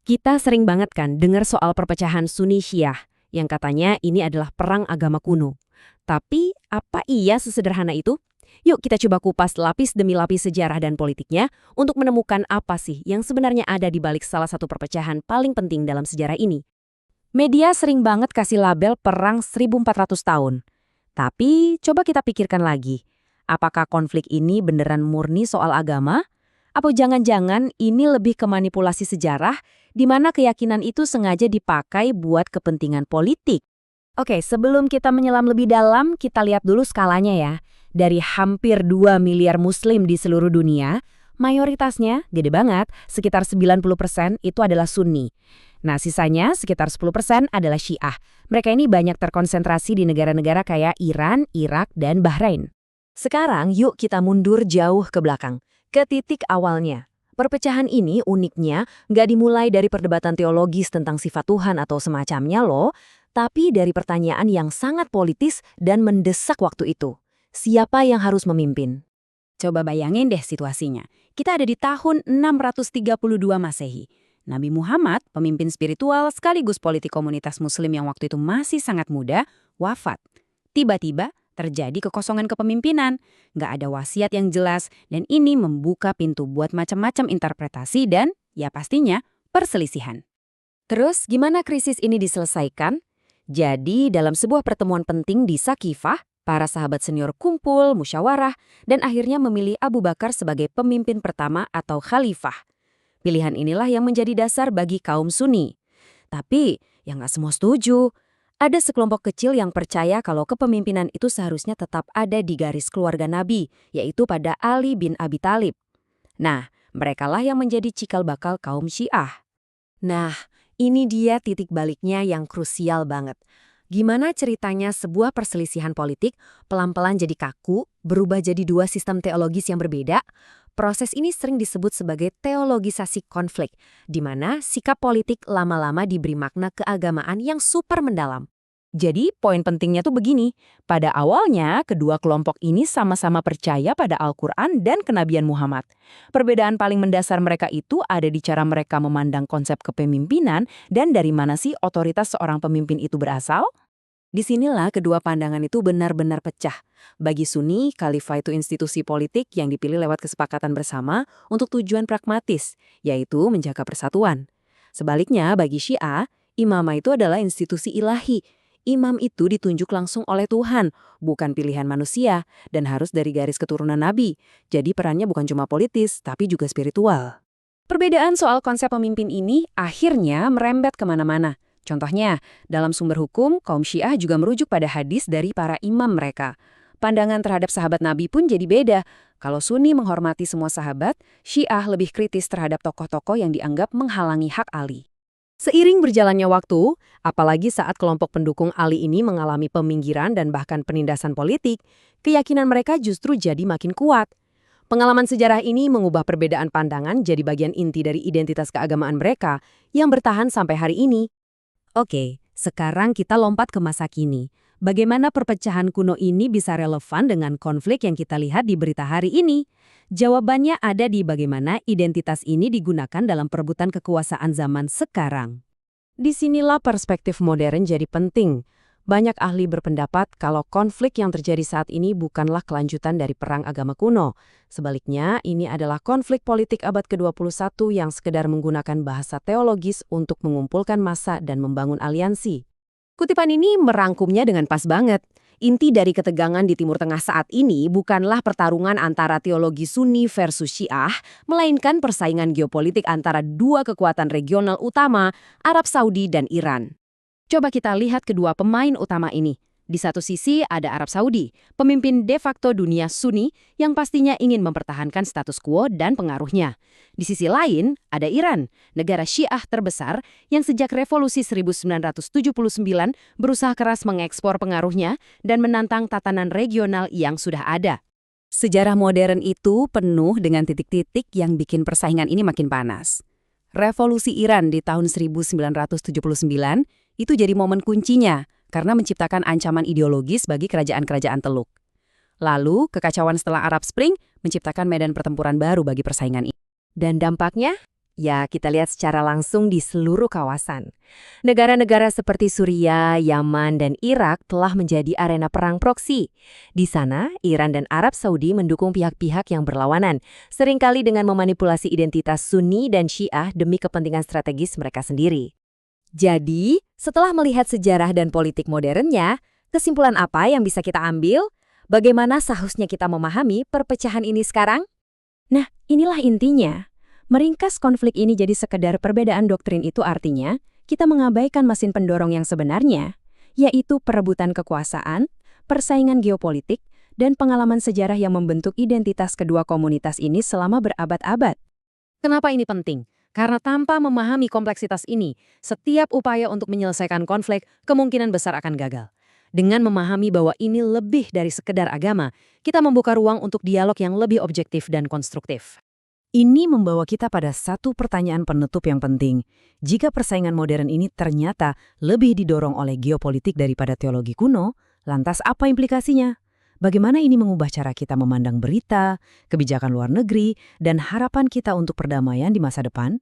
Kita sering banget kan dengar soal perpecahan Sunni Syiah, yang katanya ini adalah perang agama kuno. Tapi, apa iya sesederhana itu? Yuk kita coba kupas lapis demi lapis sejarah dan politiknya untuk menemukan apa sih yang sebenarnya ada di balik salah satu perpecahan paling penting dalam sejarah ini. Media sering banget kasih label perang 1400 tahun. Tapi, coba kita pikirkan lagi. Apakah konflik ini beneran murni soal agama? Atau jangan-jangan ini lebih ke manipulasi sejarah di mana keyakinan itu sengaja dipakai buat kepentingan politik? Oke, sebelum kita menyelam lebih dalam, kita lihat dulu skalanya ya. Dari hampir 2 miliar muslim di seluruh dunia, mayoritasnya, gede banget, sekitar 90% itu adalah Sunni. Nah, sisanya sekitar 10% adalah Syiah. Mereka ini banyak terkonsentrasi di negara-negara kayak Iran, Irak, dan Bahrain. Sekarang yuk kita mundur jauh ke belakang, ke titik awalnya. Perpecahan ini uniknya nggak dimulai dari perdebatan teologis tentang sifat Tuhan atau semacamnya loh, tapi dari pertanyaan yang sangat politis dan mendesak waktu itu. Siapa yang harus memimpin? Coba bayangin deh situasinya. Kita ada di tahun 632 Masehi. Nabi Muhammad, pemimpin spiritual sekaligus politik komunitas muslim yang waktu itu masih sangat muda, wafat. Tiba-tiba terjadi kekosongan kepemimpinan, nggak ada wasiat yang jelas, dan ini membuka pintu buat macam-macam interpretasi dan, ya pastinya, perselisihan. Terus, gimana krisis ini diselesaikan? Jadi, dalam sebuah pertemuan penting di Sakifah, para sahabat senior kumpul, musyawarah, dan akhirnya memilih Abu Bakar sebagai pemimpin pertama atau khalifah. Pilihan inilah yang menjadi dasar bagi kaum Sunni. Tapi, yang nggak semua setuju. Ada sekelompok kecil yang percaya kalau kepemimpinan itu seharusnya tetap ada di garis keluarga Nabi, yaitu pada Ali bin Abi Thalib. Nah, merekalah yang menjadi cikal bakal kaum Syiah. Nah, ini dia titik baliknya yang krusial banget. Gimana ceritanya sebuah perselisihan politik pelan-pelan jadi kaku, berubah jadi dua sistem teologis yang berbeda? Proses ini sering disebut sebagai teologisasi konflik, di mana sikap politik lama-lama diberi makna keagamaan yang super mendalam. Jadi, poin pentingnya tuh begini. Pada awalnya, kedua kelompok ini sama-sama percaya pada Al-Quran dan kenabian Muhammad. Perbedaan paling mendasar mereka itu ada di cara mereka memandang konsep kepemimpinan dan dari mana sih otoritas seorang pemimpin itu berasal. Disinilah kedua pandangan itu benar-benar pecah. Bagi Sunni, khalifah itu institusi politik yang dipilih lewat kesepakatan bersama untuk tujuan pragmatis, yaitu menjaga persatuan. Sebaliknya, bagi Syiah, imamah itu adalah institusi ilahi. Imam itu ditunjuk langsung oleh Tuhan, bukan pilihan manusia, dan harus dari garis keturunan Nabi. Jadi perannya bukan cuma politis, tapi juga spiritual. Perbedaan soal konsep pemimpin ini akhirnya merembet kemana-mana. Contohnya, dalam sumber hukum, kaum Syiah juga merujuk pada hadis dari para imam mereka. Pandangan terhadap sahabat Nabi pun jadi beda. Kalau Sunni menghormati semua sahabat, Syiah lebih kritis terhadap tokoh-tokoh yang dianggap menghalangi hak Ali. Seiring berjalannya waktu, apalagi saat kelompok pendukung Ali ini mengalami peminggiran dan bahkan penindasan politik, keyakinan mereka justru jadi makin kuat. Pengalaman sejarah ini mengubah perbedaan pandangan jadi bagian inti dari identitas keagamaan mereka yang bertahan sampai hari ini. Oke, sekarang kita lompat ke masa kini. Bagaimana perpecahan kuno ini bisa relevan dengan konflik yang kita lihat di berita hari ini? Jawabannya ada di bagaimana identitas ini digunakan dalam perebutan kekuasaan zaman sekarang. Disinilah perspektif modern jadi penting. Banyak ahli berpendapat kalau konflik yang terjadi saat ini bukanlah kelanjutan dari perang agama kuno. Sebaliknya, ini adalah konflik politik abad ke-21 yang sekedar menggunakan bahasa teologis untuk mengumpulkan massa dan membangun aliansi. Kutipan ini merangkumnya dengan pas banget. Inti dari ketegangan di Timur Tengah saat ini bukanlah pertarungan antara teologi Sunni versus Syiah, melainkan persaingan geopolitik antara dua kekuatan regional utama, Arab Saudi dan Iran. Coba kita lihat kedua pemain utama ini. Di satu sisi ada Arab Saudi, pemimpin de facto dunia Sunni yang pastinya ingin mempertahankan status quo dan pengaruhnya. Di sisi lain ada Iran, negara Syiah terbesar yang sejak revolusi 1979 berusaha keras mengekspor pengaruhnya dan menantang tatanan regional yang sudah ada. Sejarah modern itu penuh dengan titik-titik yang bikin persaingan ini makin panas. Revolusi Iran di tahun 1979 itu jadi momen kuncinya karena menciptakan ancaman ideologis bagi kerajaan-kerajaan Teluk. Lalu, kekacauan setelah Arab Spring menciptakan medan pertempuran baru bagi persaingan ini. Dan dampaknya? Ya, kita lihat secara langsung di seluruh kawasan. Negara-negara seperti Suriah, Yaman, dan Irak telah menjadi arena perang proksi. Di sana, Iran dan Arab Saudi mendukung pihak-pihak yang berlawanan, seringkali dengan memanipulasi identitas Sunni dan Syiah demi kepentingan strategis mereka sendiri. Jadi, setelah melihat sejarah dan politik modernnya, kesimpulan apa yang bisa kita ambil? Bagaimana seharusnya kita memahami perpecahan ini sekarang? Nah, inilah intinya. Meringkas konflik ini jadi sekedar perbedaan doktrin itu artinya, kita mengabaikan mesin pendorong yang sebenarnya, yaitu perebutan kekuasaan, persaingan geopolitik, dan pengalaman sejarah yang membentuk identitas kedua komunitas ini selama berabad-abad. Kenapa ini penting? Karena tanpa memahami kompleksitas ini, setiap upaya untuk menyelesaikan konflik kemungkinan besar akan gagal. Dengan memahami bahwa ini lebih dari sekedar agama, kita membuka ruang untuk dialog yang lebih objektif dan konstruktif. Ini membawa kita pada satu pertanyaan penutup yang penting. Jika persaingan modern ini ternyata lebih didorong oleh geopolitik daripada teologi kuno, lantas apa implikasinya? Bagaimana ini mengubah cara kita memandang berita, kebijakan luar negeri, dan harapan kita untuk perdamaian di masa depan?